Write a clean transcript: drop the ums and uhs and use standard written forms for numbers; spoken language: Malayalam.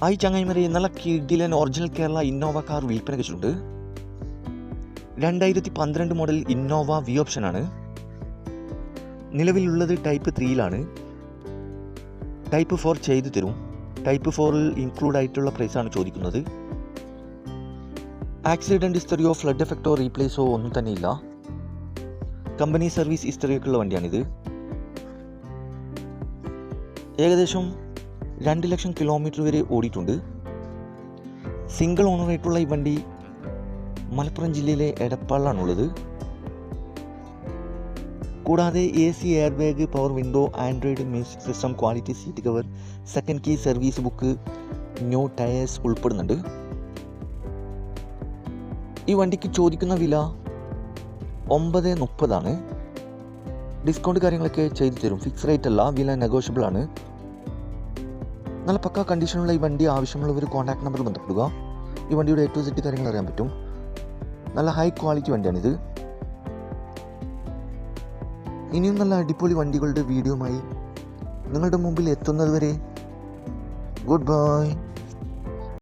ആയി ചങ്ങായിമാരെ, നല്ല കിടിലൻ ഒറിജിനൽ കേരള ഇന്നോവ കാർ വിൽപ്പന വെച്ചിട്ടുണ്ട്. 2012 മോഡൽ ഇന്നോവ വി ഓപ്ഷനാണ്. നിലവിലുള്ളത് ടൈപ്പ് 3യിലാണ്. ടൈപ്പ് 4 ചെയ്തു തരും. ടൈപ്പ് 4ൽ ഇൻക്ലൂഡ് ആയിട്ടുള്ള പ്രൈസാണ് ചോദിക്കുന്നത്. ആക്സിഡൻറ്റ് ഹിസ്റ്ററിയോ ഫ്ലഡ് എഫക്റ്റോ റീപ്ലേസോ ഒന്നും തന്നെ ഇല്ല. കമ്പനി സർവീസ് ഹിസ്റ്ററിയൊക്കെ ഉള്ള വണ്ടിയാണിത്. ഏകദേശം 2 ലക്ഷം കിലോമീറ്റർ വരെ ഓടിയിട്ടുണ്ട്. സിംഗിൾ ഓണറായിട്ടുള്ള ഈ വണ്ടി മലപ്പുറം ജില്ലയിലെ എടപ്പാളിലാണുള്ളത്. കൂടാതെ AC, air bag, power window, Android music system, quality seat cover, second key, service book, new tyres ഉൾപ്പെടുന്നുണ്ട്. ഈ വണ്ടിക്ക് ചോദിക്കുന്ന വില 930 ഡിസ്കൗണ്ട് കാര്യങ്ങളൊക്കെ ചെയ്തു തരും. ഫിക്സ് റേറ്റ് അല്ല, വില നെഗോഷ്യബിൾ ആണ്. നല്ല പക്ക കണ്ടീഷനുള്ള ഈ വണ്ടി ആവശ്യമുള്ളവർ കോൺടാക്ട് നമ്പർ ബന്ധപ്പെടുക. ഈ വണ്ടിയുടെ A to Z കാര്യങ്ങൾ അറിയാൻ പറ്റും. നല്ല ഹൈ ക്വാളിറ്റി വണ്ടിയാണിത്. ഇനിയും നല്ല അടിപൊളി വണ്ടികളുടെ വീഡിയോയുമായി നിങ്ങളുടെ മുമ്പിൽ എത്തുന്നത് വരെ ഗുഡ് ബൈ.